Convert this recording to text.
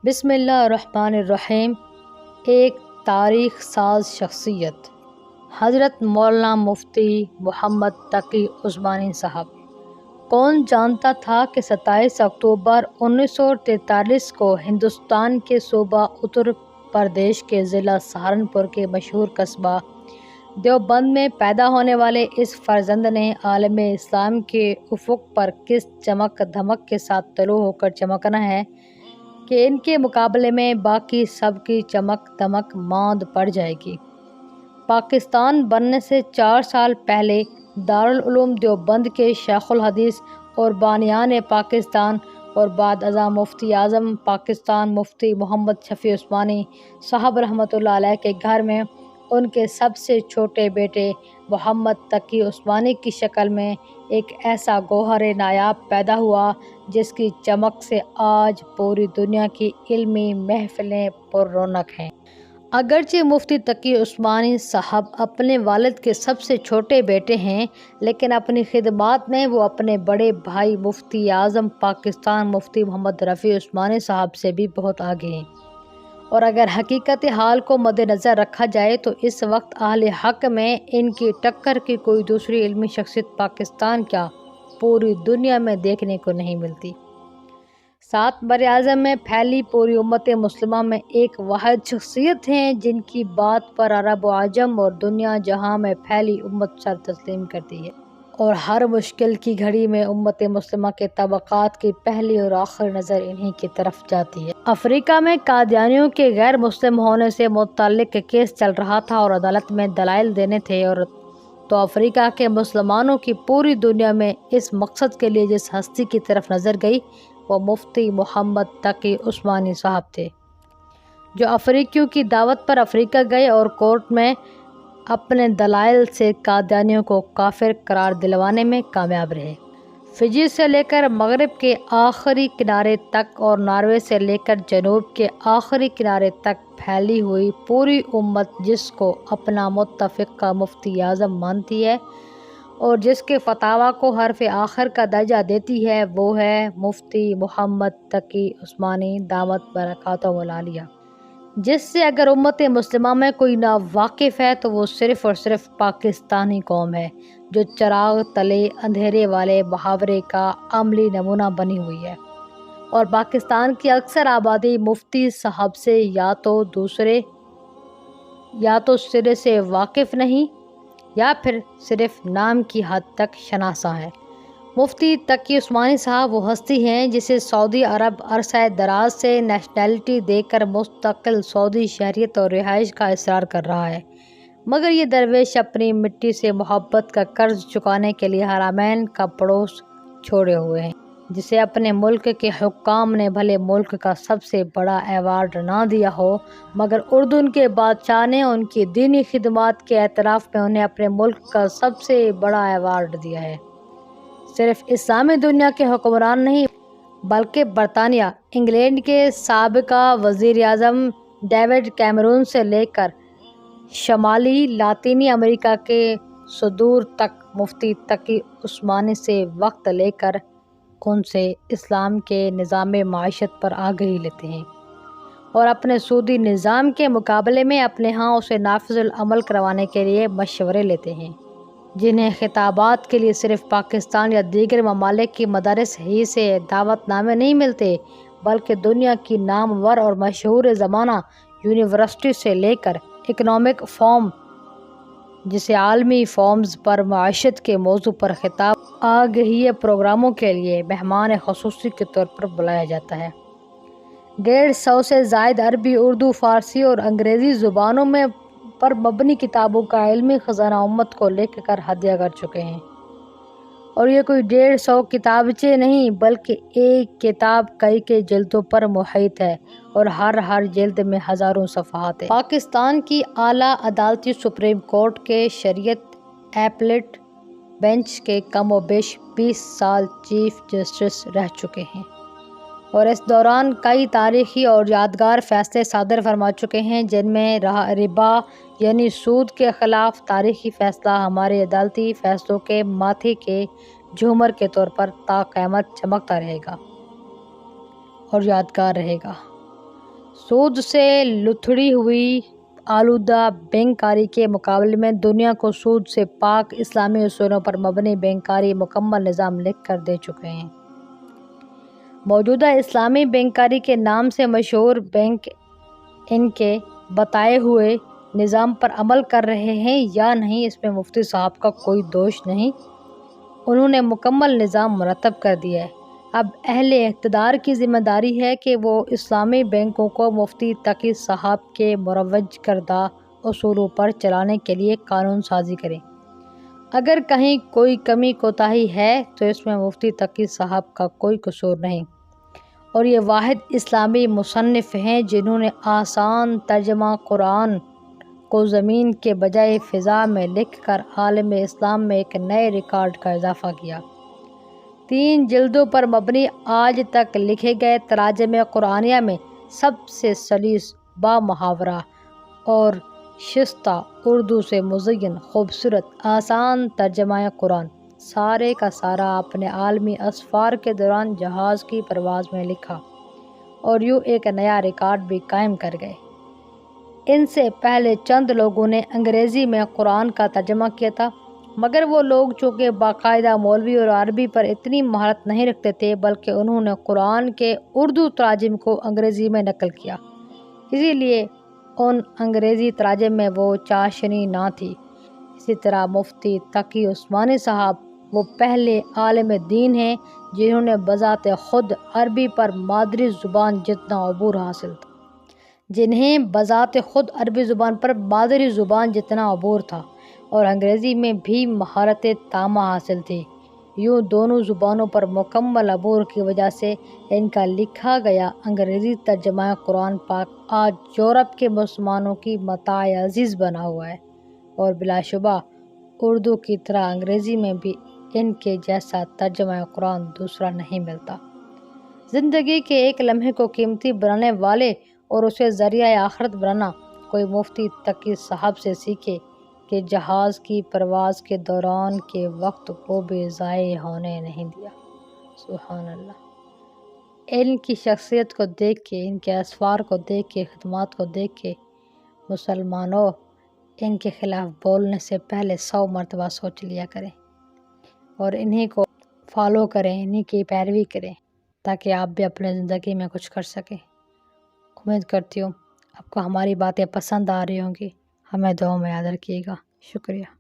بسم اللہ الرحمن الرحیم۔ ایک تاریخ ساز شخصیت حضرت مولانا مفتی محمد تقی عثمانی صاحب۔ کون جانتا تھا کہ 27 اکتوبر 1943 کو ہندوستان کے صوبہ اتر پردیش کے ضلع سہارنپور کے مشہور قصبہ دیوبند میں پیدا ہونے والے اس فرزند نے عالم اسلام کے افق پر کس چمک دھمک کے ساتھ طلوع ہو کر چمکنا ہے کہ ان کے مقابلے میں باقی سب کی چمک دمک ماند پڑ جائے گی۔ پاکستان بننے سے 4 سال پہلے دارالعلوم دیوبند کے شیخ الحدیث اور بانیان پاکستان اور بعد ازاں مفتی اعظم پاکستان مفتی محمد شفیع عثمانی صاحب رحمۃ اللہ علیہ کے گھر میں ان کے سب سے چھوٹے بیٹے محمد تقی عثمانی کی شکل میں ایک ایسا گوہر نایاب پیدا ہوا جس کی چمک سے آج پوری دنیا کی علمی محفلیں پر رونق ہیں۔ اگرچہ مفتی تقی عثمانی صاحب اپنے والد کے سب سے چھوٹے بیٹے ہیں، لیکن اپنی خدمات میں وہ اپنے بڑے بھائی مفتی اعظم پاکستان مفتی محمد رفیع عثمانی صاحب سے بھی بہت آگے ہیں۔ اور اگر حقیقت حال کو مد نظر رکھا جائے تو اس وقت اہل حق میں ان کی ٹکر کی کوئی دوسری علمی شخصیت پاکستان کیا پوری دنیا میں دیکھنے کو نہیں ملتی۔ 7 براعظم میں پھیلی پوری امت مسلمہ میں ایک واحد شخصیت ہیں جن کی بات پر عرب و عجم اور دنیا جہاں میں پھیلی امت سر تسلیم کرتی ہے، اور ہر مشکل کی گھڑی میں امت مسلمہ کے طبقات کی پہلی اور آخری نظر انہی کی طرف جاتی ہے۔ افریقہ میں قادیانیوں کے غیر مسلم ہونے سے متعلق کیس چل رہا تھا اور عدالت میں دلائل دینے تھے، اور تو افریقہ کے مسلمانوں کی پوری دنیا میں اس مقصد کے لیے جس ہستی کی طرف نظر گئی وہ مفتی محمد تقی عثمانی صاحب تھے، جو افریقیوں کی دعوت پر افریقہ گئے اور کورٹ میں اپنے دلائل سے قادیانیوں کو کافر قرار دلوانے میں کامیاب رہے۔ فجی سے لے کر مغرب کے آخری کنارے تک اور ناروے سے لے کر جنوب کے آخری کنارے تک پھیلی ہوئی پوری امت جس کو اپنا متفقہ مفتی اعظم مانتی ہے اور جس کے فتاویٰ کو حرف آخر کا درجہ دیتی ہے، وہ ہے مفتی محمد تقی عثمانی دامت برکاتہم العالیہ، جس سے اگر امت مسلمہ میں کوئی ناواقف ہے تو وہ صرف اور صرف پاکستانی قوم ہے، جو چراغ تلے اندھیرے والے محاورے کا عملی نمونہ بنی ہوئی ہے، اور پاکستان کی اکثر آبادی مفتی صاحب سے یا تو سرے سے واقف نہیں یا پھر صرف نام کی حد تک شناسا ہے۔ مفتی تقی عثمانی صاحب وہ ہستی ہیں جسے سعودی عرب عرصہ دراز سے نیشنلٹی دے کر مستقل سعودی شہریت اور رہائش کا اصرار کر رہا ہے، مگر یہ درویش اپنی مٹی سے محبت کا قرض چکانے کے لیے حرمین کا پڑوس چھوڑے ہوئے ہیں، جسے اپنے ملک کے حکام نے بھلے ملک کا سب سے بڑا ایوارڈ نہ دیا ہو، مگر اردن کے بادشاہ نے ان کی دینی خدمات کے اعتراف میں انہیں اپنے ملک کا سب سے بڑا ایوارڈ دیا ہے۔ صرف اسلامی دنیا کے حکمران نہیں بلکہ برطانیہ، انگلینڈ کے سابقہ وزیر اعظم ڈیوڈ کیمرون سے لے کر شمالی لاطینی امریکہ کے صدور تک مفتی تقی عثمانی سے وقت لے کر ان سے اسلام کے نظام معیشت پر آگہی لیتے ہیں اور اپنے سودی نظام کے مقابلے میں اپنے ہاں اسے نافذ العمل کروانے کے لیے مشورے لیتے ہیں، جنہیں خطابات کے لیے صرف پاکستان یا دیگر ممالک کی مدارس ہی سے دعوت نامے نہیں ملتے، بلکہ دنیا کی نامور اور مشہور زمانہ یونیورسٹی سے لے کر اکنامک فورم، جسے عالمی فورمز پر معیشت کے موضوع پر خطاب آگہی پروگراموں کے لیے مہمان خصوصی کے طور پر بلایا جاتا ہے۔ 150 سے زائد عربی، اردو، فارسی اور انگریزی زبانوں میں پر مبنی کتابوں کا علمی خزانہ امت کو لکھ کر ہدیہ کر چکے ہیں، اور یہ کوئی 150 کتابچے نہیں بلکہ ایک کتاب کئی جلدوں پر محیط ہے اور ہر جلد میں ہزاروں صفحات ہیں۔ پاکستان کی اعلیٰ عدالتی سپریم کورٹ کے شریعت اپیلیٹ بینچ کے کم و بیش 20 سال چیف جسٹس رہ چکے ہیں، اور اس دوران کئی تاریخی اور یادگار فیصلے صادر فرما چکے ہیں، جن میں ربا یعنی سود کے خلاف تاریخی فیصلہ ہمارے عدالتی فیصلوں کے ماتھے کے جھومر کے طور پر تا قیامت چمکتا رہے گا اور یادگار رہے گا۔ سود سے لتھڑی ہوئی آلودہ بینکاری کے مقابلے میں دنیا کو سود سے پاک اسلامی اصولوں پر مبنی بینکاری مکمل نظام لکھ کر دے چکے ہیں۔ موجودہ اسلامی بینکاری کے نام سے مشہور بینک ان کے بتائے ہوئے نظام پر عمل کر رہے ہیں یا نہیں، اس میں مفتی صاحب کا کوئی دوش نہیں۔ انہوں نے مکمل نظام مرتب کر دیا ہے۔ اب اہل اقتدار کی ذمہ داری ہے کہ وہ اسلامی بینکوں کو مفتی تقی صاحب کے مروج کردہ اصولوں پر چلانے کے لیے قانون سازی کریں۔ اگر کہیں کوئی کمی کوتاہی ہے تو اس میں مفتی تقی صاحب کا کوئی قصور نہیں، اور یہ واحد اسلامی مصنف ہیں جنہوں نے آسان ترجمہ قرآن کو زمین کے بجائے فضا میں لکھ کر عالم اسلام میں ایک نئے ریکارڈ کا اضافہ کیا۔ 3 جلدوں پر مبنی آج تک لکھے گئے تراجم قرآنیہ میں سب سے سلیس، با محاورہ اور شستہ اردو سے مزین، خوبصورت، آسان ترجمہ قرآن سارے کا سارا اپنے عالمی اسفار کے دوران جہاز کی پرواز میں لکھا، اور یوں ایک نیا ریکارڈ بھی قائم کر گئے۔ ان سے پہلے چند لوگوں نے انگریزی میں قرآن کا ترجمہ کیا تھا، مگر وہ لوگ چونکہ باقاعدہ مولوی اور عربی پر اتنی مہارت نہیں رکھتے تھے، بلکہ انہوں نے قرآن کے اردو تراجم کو انگریزی میں نقل کیا، اسی لیے ان انگریزی تراجم میں وہ چاشنی نہ تھی۔ اسی طرح مفتی تقی عثمانی صاحب وہ پہلے عالم دین ہیں جنہوں نے بذات خود عربی پر مادری زبان جتنا عبور تھا اور انگریزی میں بھی مہارت تامہ حاصل تھی۔ یوں دونوں زبانوں پر مکمل عبور کی وجہ سے ان کا لکھا گیا انگریزی ترجمہ قرآن پاک آج یورپ کے مسلمانوں کی متاع عزیز بنا ہوا ہے، اور بلا شبہ اردو کی طرح انگریزی میں بھی ان کے جیسا ترجمہ قرآن دوسرا نہیں ملتا۔ زندگی کے ایک لمحے کو قیمتی بنانے والے اور اسے ذریعہ آخرت بنانا کوئی مفتی تقی صاحب سے سیکھے کہ جہاز کی پرواز کے دوران کے وقت کو بھی ضائع ہونے نہیں دیا۔ سبحان اللہ۔ ان کی شخصیت کو دیکھ کے، ان کے اسفار کو دیکھ کے، خدمات کو دیکھ کے مسلمانوں ان کے خلاف بولنے سے پہلے 100 مرتبہ سوچ لیا کریں، اور انہی کو فالو کریں، انہی کی پیروی کریں، تاکہ آپ بھی اپنے زندگی میں کچھ کر سکیں۔ امید کرتی ہوں آپ کو ہماری باتیں پسند آ رہی ہوں گی۔ ہمیں دعاؤں میں یاد رکھیے گا۔ شکریہ۔